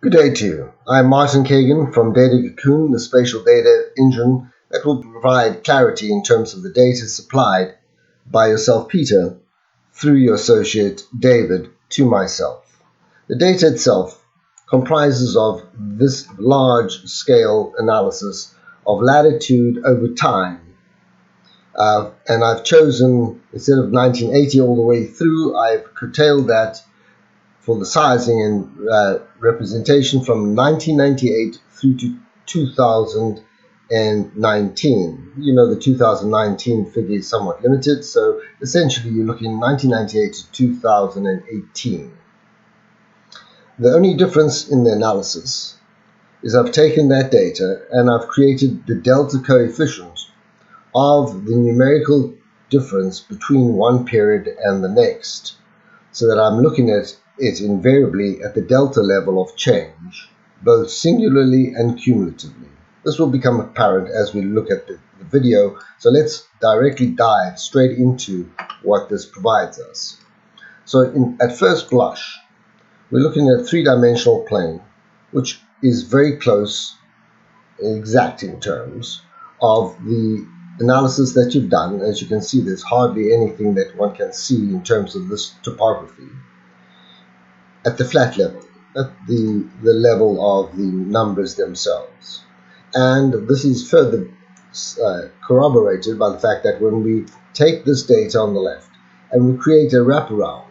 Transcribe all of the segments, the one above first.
Good day to you. I'm Martin Kagan from Data Cocoon, the spatial data engine that will provide clarity in terms of the data supplied by yourself, Peter, through your associate, David, to myself. The data itself comprises of this large-scale analysis of latitude over time. And I've chosen, instead of 1980 all the way through, I've curtailed that for the sizing and representation from 1998 through to 2019. You know, the 2019 figure is somewhat limited, so essentially you're looking 1998 to 2018. The only difference in the analysis is I've taken that data and I've created the delta coefficient of the numerical difference between one period and the next, so that I'm looking at it invariably at the delta level of change, both singularly and cumulatively. This will become apparent as we look at the video, so let's directly dive straight into what this provides us. So at first blush, we're looking at a three-dimensional plane, which is very close, exact in terms of the analysis that you've done. As you can see, there's hardly anything that one can see in terms of this topography at the flat level, at the level of the numbers themselves. And this is further corroborated by the fact that when we take this data on the left and we create a wraparound,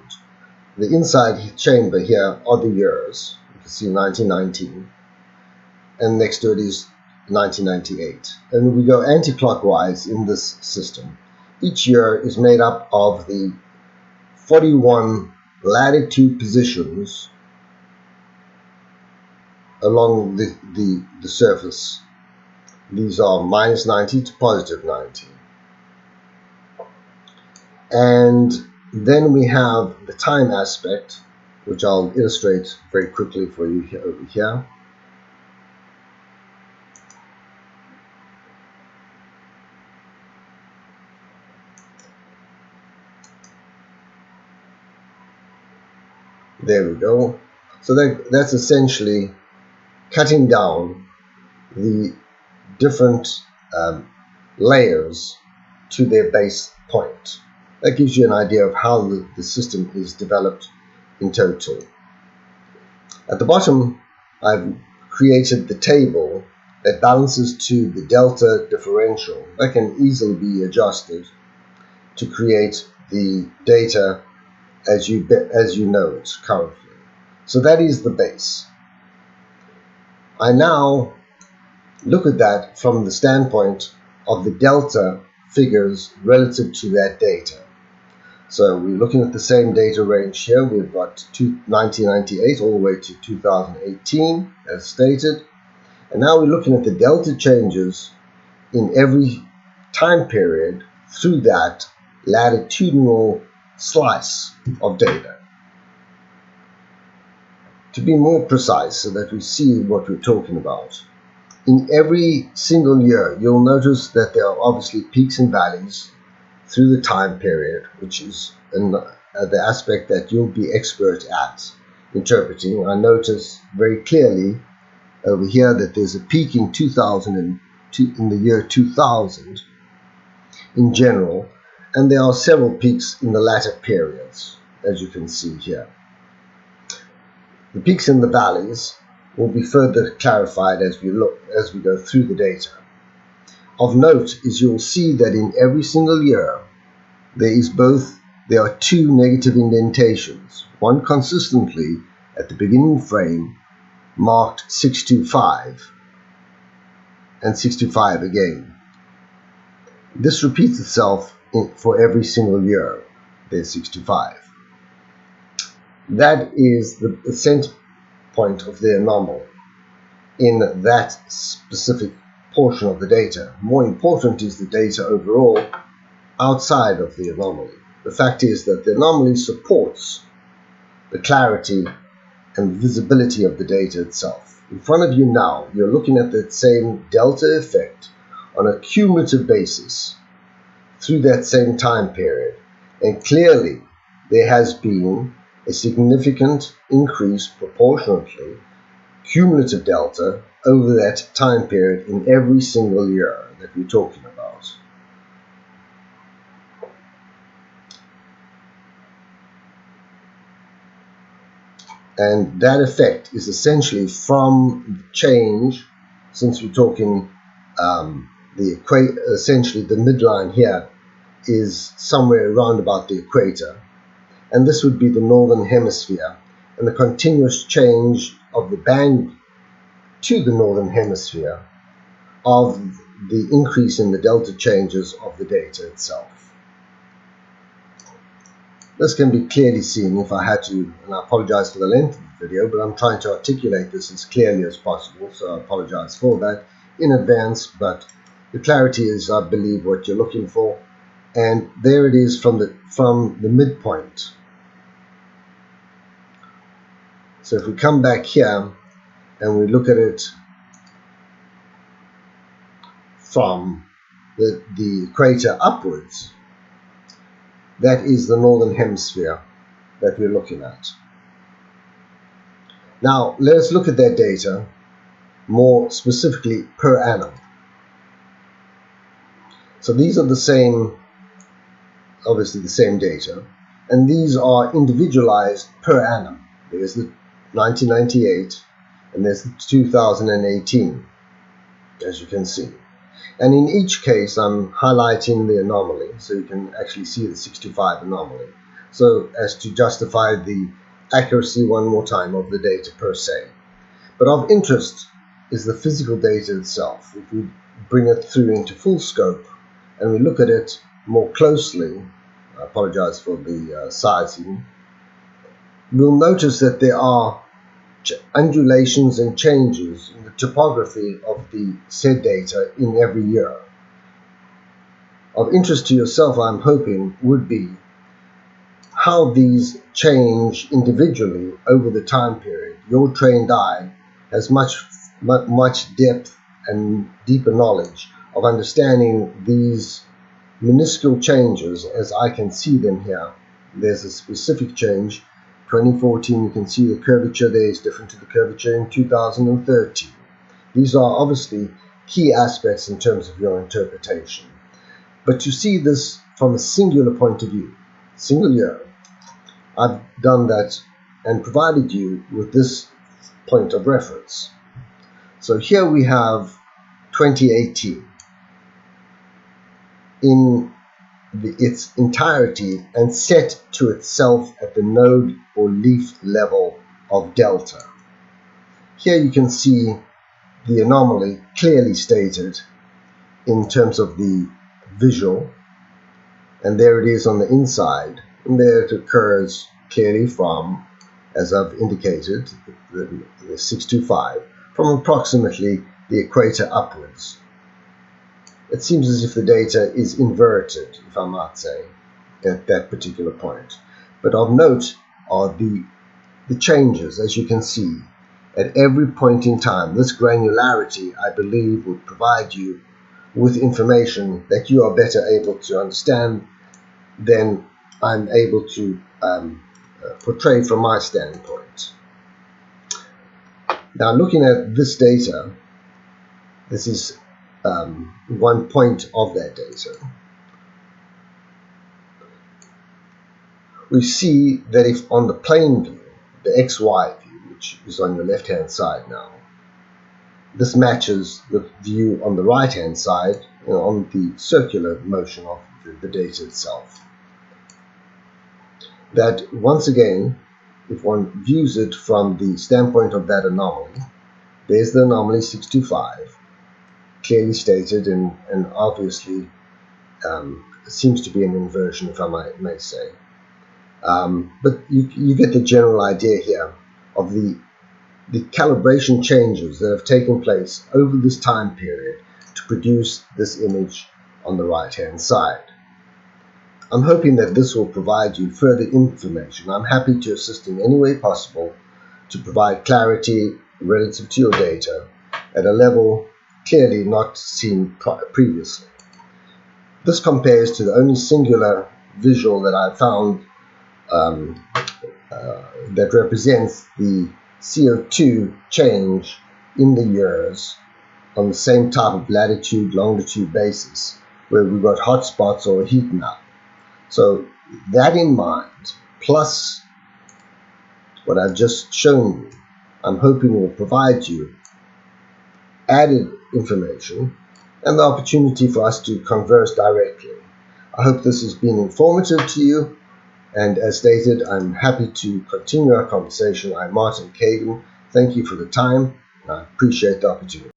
the inside chamber here are the years. You can see 1919, and next to it is 1998. And we go anti-clockwise in this system. Each year is made up of the 41 latitude positions along the surface. These are minus 90 to positive 90. And then we have the time aspect, which I'll illustrate very quickly for you over here. There we go. So that's essentially cutting down the different layers to their base point. That gives you an idea of how the system is developed in total. At the bottom, I've created the table that balances to the delta differential. That can easily be adjusted to create the data as you know it currently. So that is the base. I now look at that from the standpoint of the delta figures relative to that data. So we're looking at the same data range here. We've got 1998 all the way to 2018 as stated. And now we're looking at the delta changes in every time period through that latitudinal slice of data. To be more precise, so that we see what we're talking about, in every single year you'll notice that there are obviously peaks and valleys through the time period, which is the aspect that you'll be expert at interpreting. I notice very clearly over here that there's a peak in 2002, in the year 2000 in general, and there are several peaks in the latter periods, as you can see here. The peaks and the valleys will be further clarified as we go through the data. Of note is you'll see that in every single year there are two negative indentations, one consistently at the beginning frame marked 625 and 625 again. This repeats itself for every single year. There's 625. That is the center point of the anomaly in that specific portion of the data. More important is the data overall outside of the anomaly. The fact is that the anomaly supports the clarity and visibility of the data itself. In front of you now, you're looking at that same delta effect on a cumulative basis through that same time period, and clearly there has been a significant increase proportionately cumulative delta over that time period in every single year that we're talking about. And that effect is essentially from change, since we're talking essentially the midline here is somewhere around about the equator, and this would be the northern hemisphere, and the continuous change of the band to the northern hemisphere of the increase in the delta changes of the data itself. This can be clearly seen if I had to, and I apologize for the length of the video, but I'm trying to articulate this as clearly as possible, so I apologize for that in advance, but the clarity is, I believe, what you're looking for. And there it is from the midpoint. So if we come back here and we look at it from the equator upwards, that is the northern hemisphere that we're looking at. Now, let's look at that data more specifically per annum. So these are the same, obviously the same data, and these are individualized per annum. There's the 1998 and there's the 2018, as you can see. And in each case, I'm highlighting the anomaly, so you can actually see the 625 anomaly, so as to justify the accuracy one more time of the data per se. But of interest is the physical data itself. If we bring it through into full scope and we look at it more closely, I apologize for the sizing, we'll notice that there are undulations and changes in the topography of the said data in every year. Of interest to yourself, I'm hoping, would be how these change individually over the time period. Your trained eye has much depth and deeper knowledge of understanding these minuscule changes as I can see them here. There's a specific change. 2014, you can see the curvature there is different to the curvature in 2013. These are obviously key aspects in terms of your interpretation. But to see this from a singular point of view, single year, I've done that and provided you with this point of reference. So here we have 2018 in its entirety and set to itself at the node or leaf level of delta. Here you can see the anomaly clearly stated in terms of the visual, and there it is on the inside, and there it occurs clearly from, as I've indicated, the 625, from approximately the equator upwards. It seems as if the data is inverted, if I might say, at that particular point. But of note are the changes, as you can see, at every point in time. This granularity, I believe, would provide you with information that you are better able to understand than I'm able to portray from my standpoint. Now, looking at this data, this is one point of that data. We see that if on the plane view, the XY view, which is on your left-hand side now, this matches the view on the right-hand side, on the circular motion of the data itself. That, once again, if one views it from the standpoint of that anomaly, there's the anomaly 625, clearly stated, and obviously seems to be an inversion, if I may say. But you get the general idea here of the calibration changes that have taken place over this time period to produce this image on the right-hand side. I'm hoping that this will provide you further information. I'm happy to assist in any way possible to provide clarity relative to your data at a level clearly not seen previously. This compares to the only singular visual that I found that represents the CO2 change in the years on the same type of latitude, longitude basis, where we've got hot spots or heating up. So that in mind, plus what I've just shown you, I'm hoping will provide you added information and the opportunity for us to converse directly. I hope this has been informative to you, and as stated, I'm happy to continue our conversation. I'm Martin Kagan. Thank you for the time, and I appreciate the opportunity.